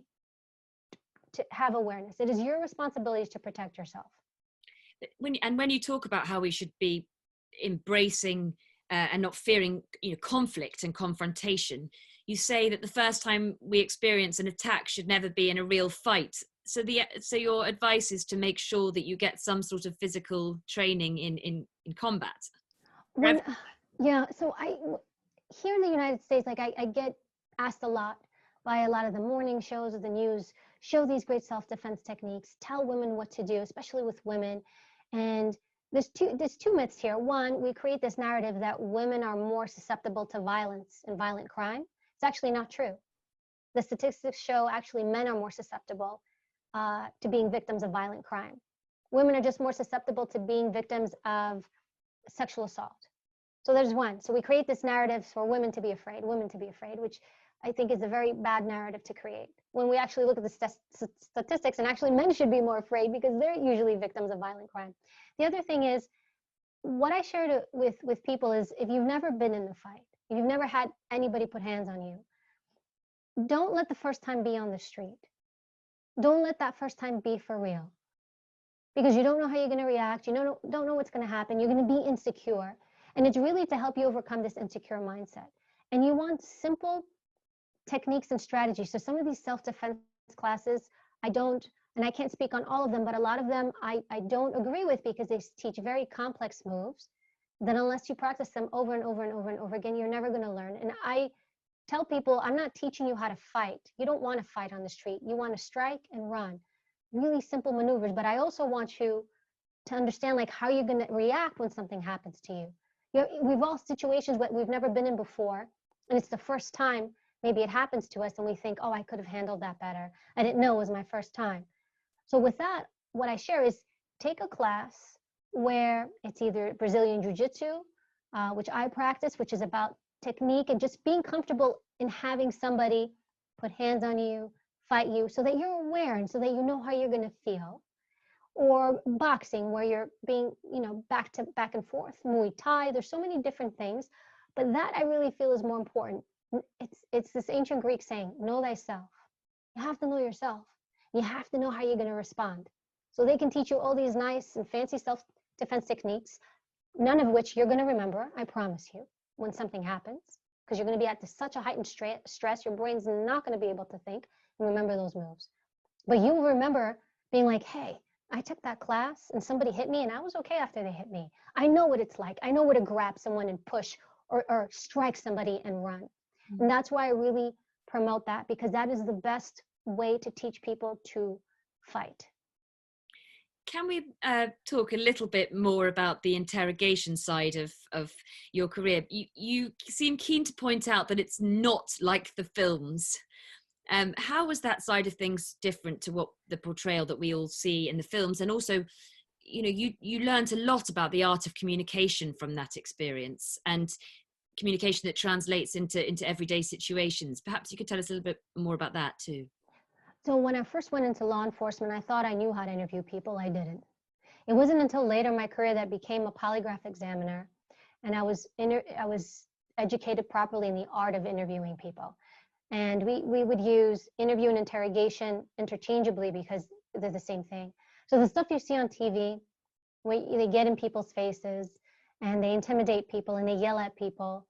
to have awareness. It is your responsibility to protect yourself. When you talk about how we should be embracing and not fearing, conflict and confrontation, you say that the first time we experience an attack should never be in a real fight. So your advice is to make sure that you get some sort of physical training in combat. So here in the United States, like I get asked a lot by a lot of the morning shows or the news, show these great self-defense techniques, tell women what to do, especially with women. And there's two myths here. One, we create this narrative that women are more susceptible to violence and violent crime. It's actually not true. The statistics show actually men are more susceptible to being victims of violent crime. Women are just more susceptible to being victims of sexual assault. So there's one. So we create this narrative for women to be afraid, which I think is a very bad narrative to create. When we actually look at the statistics, and actually men should be more afraid because they're usually victims of violent crime. The other thing is, what I shared with people is, if you've never been in a fight, if you've never had anybody put hands on you, don't let the first time be on the street. Don't let that first time be for real. Because you don't know how you're going to react. You don't know what's going to happen. You're going to be insecure. And it's really to help you overcome this insecure mindset. And you want simple techniques and strategies. So some of these self-defense classes, I can't speak on all of them, but a lot of them I don't agree with, because they teach very complex moves that unless you practice them over and over and over and over again, you're never going to learn. And I tell people, I'm not teaching you how to fight. You don't want to fight on the street. You want to strike and run. Really simple maneuvers. But I also want you to understand like how you're going to react when something happens to you. We've all situations that we've never been in before, and it's the first time maybe it happens to us, and we think, oh, I could have handled that better. I didn't know it was my first time. So with that, what I share is take a class where it's either Brazilian Jiu-Jitsu, which I practice, which is about technique and just being comfortable in having somebody put hands on you, fight you, so that you're aware and so that you know how you're going to feel. Or boxing, where you're being, back and forth. Muay Thai, there's so many different things, but that I really feel is more important. It's this ancient Greek saying, know thyself. You have to know yourself. You have to know how you're going to respond. So they can teach you all these nice and fancy self-defense techniques, none of which you're going to remember, I promise you, when something happens, because you're going to be at such a heightened stress, your brain's not going to be able to think and remember those moves. But you will remember being like, hey, I took that class and somebody hit me and I was okay after they hit me. I know what it's like. I know what to grab someone and push or strike somebody and run. And that's why I really promote that, because that is the best way to teach people to fight. Can we talk a little bit more about the interrogation side of your career? You seem keen to point out that it's not like the films. How was that side of things different to what the portrayal that we all see in the films? And also, you learned a lot about the art of communication from that experience, and communication that translates into everyday situations. Perhaps you could tell us a little bit more about that too. So when I first went into law enforcement, I thought I knew how to interview people. I didn't. It wasn't until later in my career that I became a polygraph examiner, and I was educated properly in the art of interviewing people. And we would use interview and interrogation interchangeably because they're the same thing. So the stuff you see on TV, where they get in people's faces and they intimidate people and they yell at people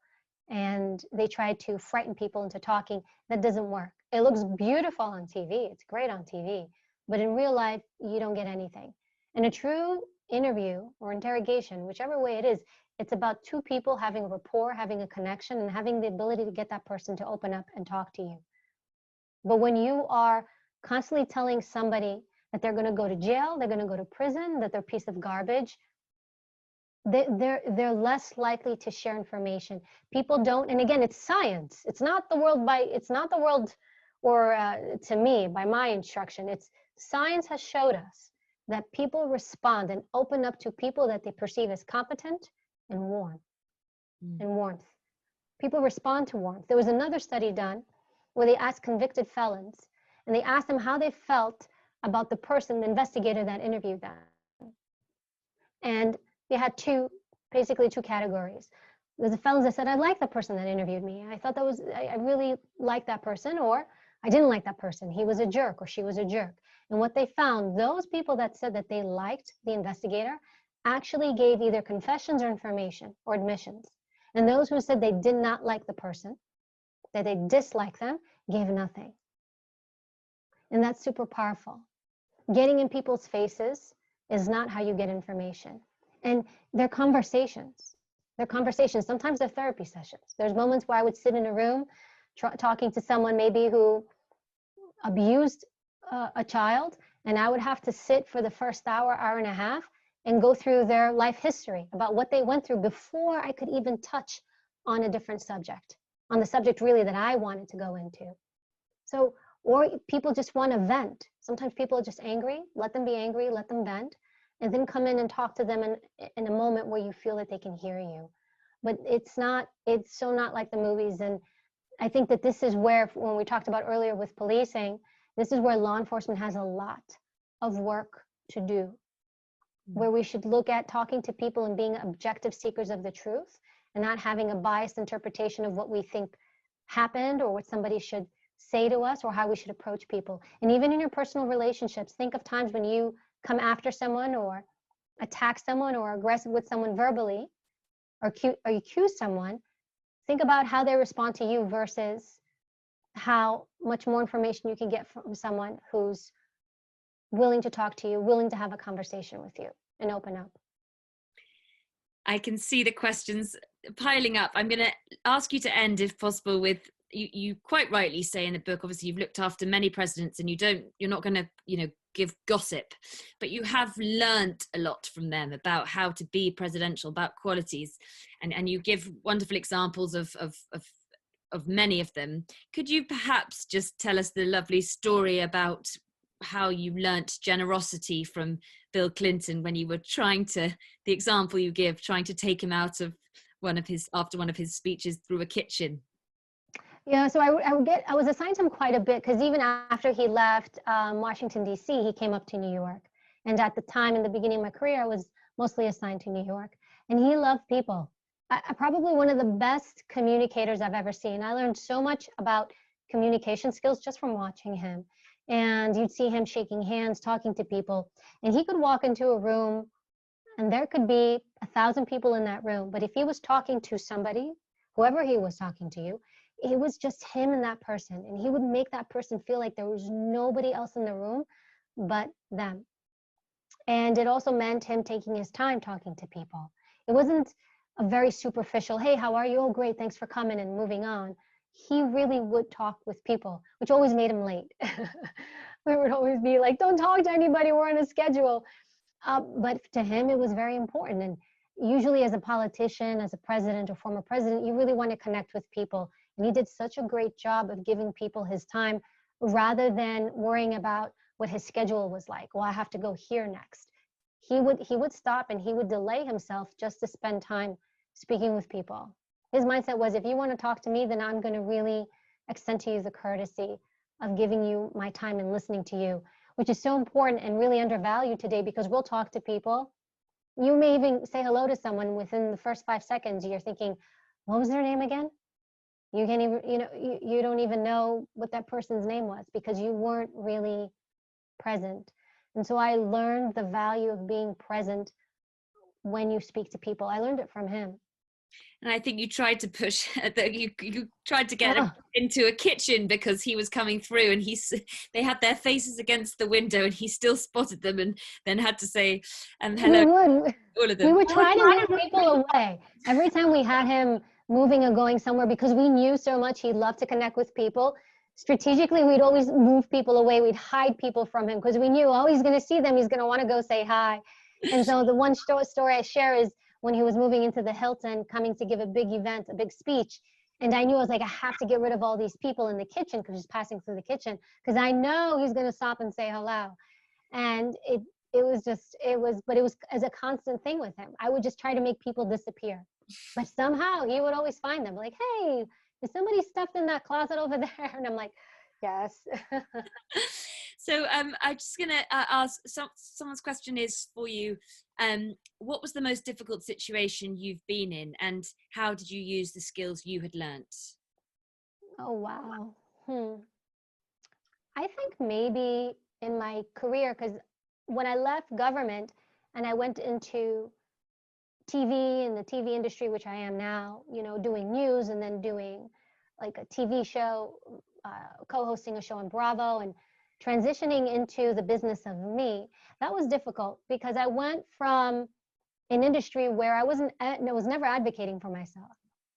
and they try to frighten people into talking, that doesn't work. It looks beautiful on TV. It's great on TV. But in real life, you don't get anything. In a true interview or interrogation, whichever way it is, it's about two people having a rapport, having a connection, and having the ability to get that person to open up and talk to you. But when you are constantly telling somebody that they're going to go to jail, they're going to go to prison, that they're a piece of garbage, they're less likely to share information. People don't, and again, it's science. It's not the world, or to me, by my instruction. It's science has showed us that people respond and open up to people that they perceive as competent and warm. And warmth. People respond to warmth. There was another study done where they asked convicted felons, and they asked them how they felt about the person, the investigator that interviewed them. And they had basically two categories. There was the felons that said, I like the person that interviewed me. I really liked that person, or I didn't like that person. He was a jerk or she was a jerk. And what they found, those people that said that they liked the investigator actually gave either confessions or information or admissions. And those who said they did not like the person, that they disliked them, gave nothing. And that's super powerful. Getting in people's faces is not how you get information. And they're conversations. Sometimes they're therapy sessions. There's moments where I would sit in a room talking to someone maybe who abused a child, and I would have to sit for the first hour and a half and go through their life history about what they went through before I could even touch on a different subject, on the subject really that I wanted to go into. So, or people just want to vent. Sometimes people are just angry. Let them be angry, let them vent, and then come in and talk to them in a moment where you feel that they can hear you. But it's so not like the movies. And I think that this is where, when we talked about earlier with policing, this is where law enforcement has a lot of work to do, where we should look at talking to people and being objective seekers of the truth and not having a biased interpretation of what we think happened or what somebody should say to us or how we should approach people. And even in your personal relationships, think of times when you come after someone or attack someone or aggressive with someone verbally or you accuse someone. Think about how they respond to you versus how much more information you can get from someone who's willing to talk to you, willing to have a conversation with you and open up. I can see the questions piling up. I'm going to ask you to end, if possible, with you quite rightly say in the book, obviously you've looked after many presidents and you're not going to, give gossip, but you have learnt a lot from them about how to be presidential, about qualities, and you give wonderful examples of many of them. Could you perhaps just tell us the lovely story about how you learnt generosity from Bill Clinton when you were the example you give, trying to take him out of after one of his speeches through a kitchen? Yeah, so I was assigned to him quite a bit because even after he left Washington, D.C., he came up to New York. And at the time, in the beginning of my career, I was mostly assigned to New York. And he loved people. Probably one of the best communicators I've ever seen. I learned so much about communication skills just from watching him. And you'd see him shaking hands, talking to people. And he could walk into a room and there could be 1,000 people in that room. But if he was talking to somebody, whoever he was talking to you, it was just him and that person. And he would make that person feel like there was nobody else in the room but them. And it also meant him taking his time talking to people. It wasn't a very superficial, hey, how are you? Oh, great, thanks for coming, and moving on. He really would talk with people, which always made him late. We would always be like, don't talk to anybody, we're on a schedule. But to him, it was very important. And usually as a politician, as a president or former president, you really want to connect with people. And he did such a great job of giving people his time rather than worrying about what his schedule was like. Well, I have to go here next. He would stop and he would delay himself just to spend time speaking with people. His mindset was, if you want to talk to me, then I'm going to really extend to you the courtesy of giving you my time and listening to you, which is so important and really undervalued today because we'll talk to people. You may even say hello to someone within the first 5 seconds. You're thinking, what was their name again? You can't even, you don't even know what that person's name was because you weren't really present. And so I learned the value of being present when you speak to people. I learned it from him. And I think you tried to push you tried to get him into a kitchen because he was coming through, and they had their faces against the window, and he still spotted them, and then had to say, hello, all of them. We would try to move people away every time we had him moving or going somewhere because we knew so much he loved to connect with people. Strategically, we'd always move people away. We'd hide people from him because we knew, oh, he's going to see them. He's going to want to go say hi. And so the one story I share is when he was moving into the Hilton, coming to give a big event, a big speech. And I knew, I was like, I have to get rid of all these people in the kitchen because he's passing through the kitchen because I know he's going to stop and say hello. And it was as a constant thing with him. I would just try to make people disappear. But somehow he would always find them like, hey, is somebody stuffed in that closet over there? And I'm like, yes. So I'm just going to ask, someone's question is for you. What was the most difficult situation you've been in, and how did you use the skills you had learnt? Oh, wow. I think maybe in my career, because when I left government and I went into TV and the TV industry, which I am now, doing news and then doing like a TV show, co-hosting a show on Bravo and transitioning into the business of me, that was difficult because I went from an industry where I was never advocating for myself.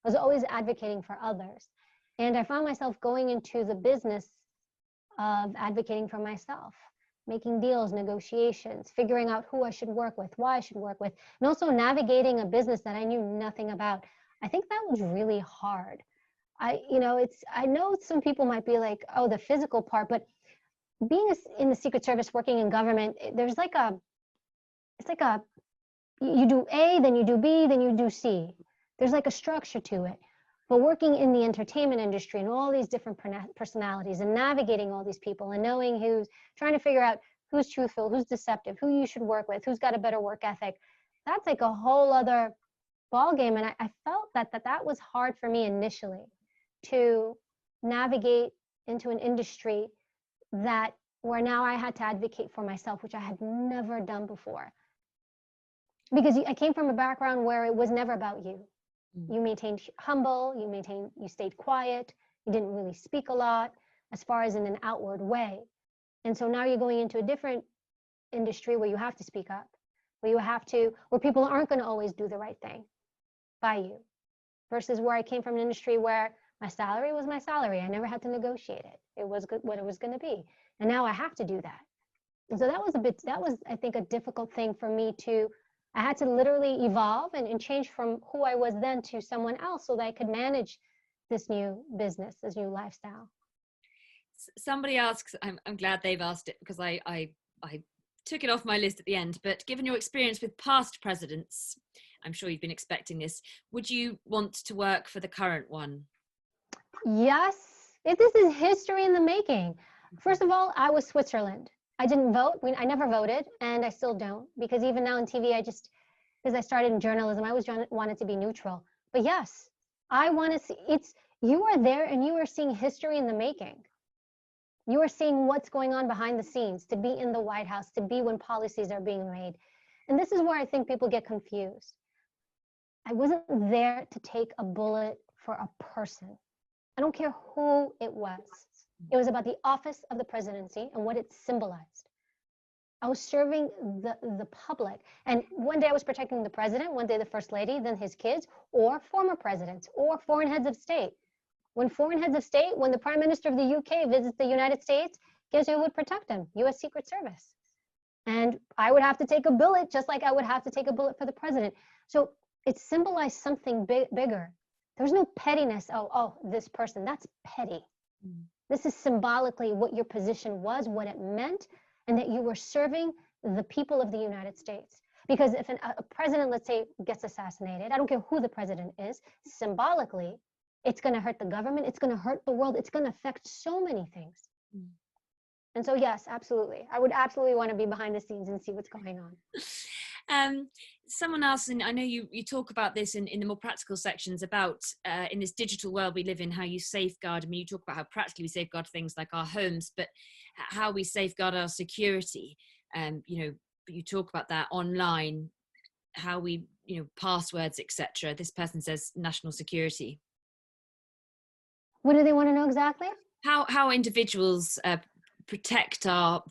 I was always advocating for others. And I found myself going into the business of advocating for myself. making deals, negotiations, figuring out who I should work with, why I should work with, and also navigating a business that I knew nothing about. I think that was really hard. I know some people might be like, oh, the physical part, but being in the Secret Service, working in government, it's like you do A, then you do B, then you do C. There's like a structure to it. But working in the entertainment industry and all these different personalities and navigating all these people and knowing trying to figure out who's truthful, who's deceptive, who you should work with, who's got a better work ethic, that's like a whole other ballgame. And I felt that was hard for me initially to navigate into an industry where now I had to advocate for myself, which I had never done before. Because I came from a background where it was never about you. You maintained humble, you stayed quiet, you didn't really speak a lot as far as in an outward way. And so now you're going into a different industry where you have to speak up, where people aren't going to always do the right thing by you, versus where I came from an industry where my salary was my salary. I never had to negotiate it. It was what it was going to be. And now I have to do that. And so that was, I think, a difficult thing for me I had to literally evolve and change from who I was then to someone else so that I could manage this new business, this new lifestyle. Somebody asks, I'm glad they've asked it because I took it off my list at the end, but given your experience with past presidents, I'm sure you've been expecting this, would you want to work for the current one? Yes, this is history in the making. First of all, I was Switzerland. I didn't vote. I never voted, and I still don't, because even now in TV, because I started in journalism, I always wanted to be neutral. But yes, I want to see, you are there and you are seeing history in the making. You are seeing what's going on behind the scenes, to be in the White House, to be when policies are being made. And this is where I think people get confused. I wasn't there to take a bullet for a person. I don't care who it was. It was about the office of the presidency and what it symbolized. I was serving the public. And one day I was protecting the president, one day the first lady, then his kids, or former presidents, or foreign heads of state. When the Prime Minister of the UK visits the United States, guess who would protect him? US Secret Service. And I would have to take a bullet, just like I would have to take a bullet for the president. So it symbolized something bigger. There's no pettiness. Oh, this person, that's petty. This is symbolically what your position was, what it meant, and that you were serving the people of the United States. Because if a president, let's say, gets assassinated, I don't care who the president is, symbolically, it's going to hurt the government, it's going to hurt the world, it's going to affect so many things. And so, yes, absolutely. I would absolutely want to be behind the scenes and see what's going on. Someone else, and I know you talk about this in the more practical sections about in this digital world we live in, how you safeguard. I mean, you talk about how practically we safeguard things like our homes, but how we safeguard our security. You talk about that online, how we, passwords, etc. This person says national security. What do they want to know exactly? How individuals protect our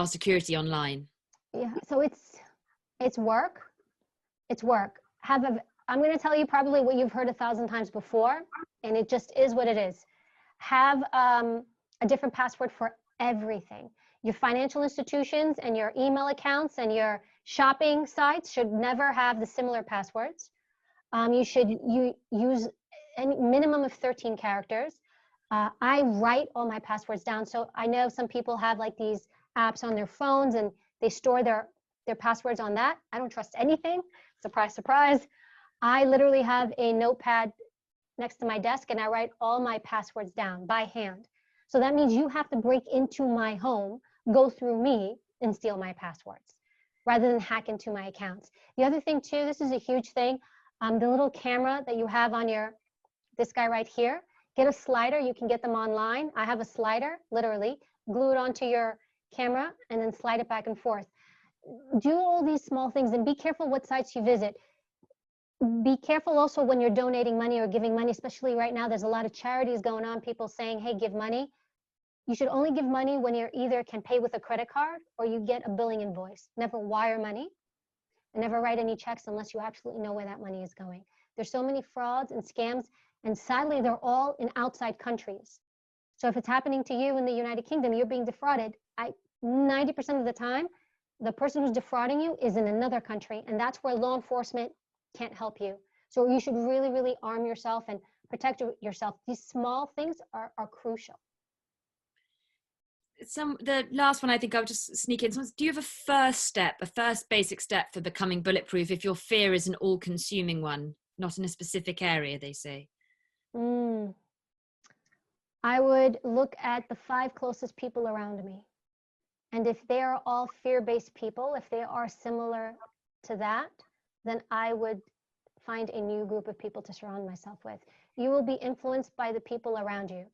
security online. Yeah, so it's work. It's work. I'm going to tell you probably what you've heard 1,000 times before, and it just is what it is. Have a different password for everything. Your financial institutions and your email accounts and your shopping sites should never have the similar passwords. You should use a minimum of 13 characters. I write all my passwords down. So I know some people have like these apps on their phones and they store their passwords on that. I don't trust anything. Surprise, surprise. I literally have a notepad next to my desk and I write all my passwords down by hand. So that means you have to break into my home, go through me, and steal my passwords rather than hack into my accounts. The other thing too, this is a huge thing, the little camera that you have on this guy right here, get a slider. You can get them online. I have a slider, literally, glue it onto your camera and then slide it back and forth. Do all these small things and be careful what sites you visit. Be careful also when you're donating money or giving money, especially right now. There's a lot of charities going on, people saying, hey, give money. You should only give money when you either can pay with a credit card or you get a billing invoice. Never wire money and never write any checks unless you absolutely know where that money is going. There's so many frauds and scams, and sadly, they're all in outside countries. So if it's happening to you in the United Kingdom, you're being defrauded, 90% of the time, the person who's defrauding you is in another country, and that's where law enforcement can't help you. So you should really, really arm yourself and protect yourself. These small things are crucial. The last one I think I'll just sneak in. Do you have a first basic step for becoming bulletproof if your fear is an all-consuming one, not in a specific area, they say? I would look at the 5 closest people around me. And if they are all fear-based people, if they are similar to that, then I would find a new group of people to surround myself with. You will be influenced by the people around you.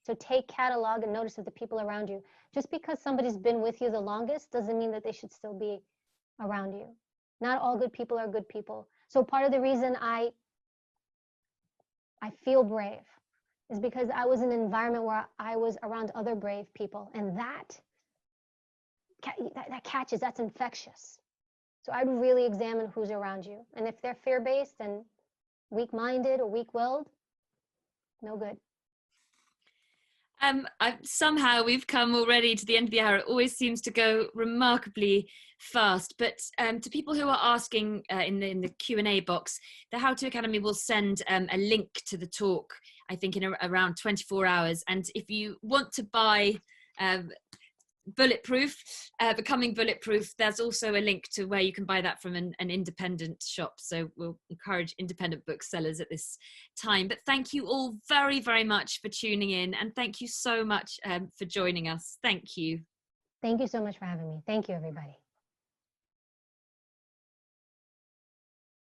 So take catalog and notice of the people around you. Just because somebody's been with you the longest doesn't mean that they should still be around you. Not all good people are good people. So part of the reason I feel brave is because I was in an environment where I was around other brave people, and that catches, that's infectious. So I'd really examine who's around you. And if they're fear-based and weak-minded or weak-willed, no good. Somehow we've come already to the end of the hour. It always seems to go remarkably fast. But to people who are asking in the Q&A box, the How To Academy will send a link to the talk, I think, in around 24 hours. And if you want to buy Bulletproof, Becoming Bulletproof, there's also a link to where you can buy that from an independent shop. So we'll encourage independent booksellers at this time. But thank you all very, very much for tuning in, and thank you so much for joining us. Thank you. Thank you so much for having me. Thank you, everybody.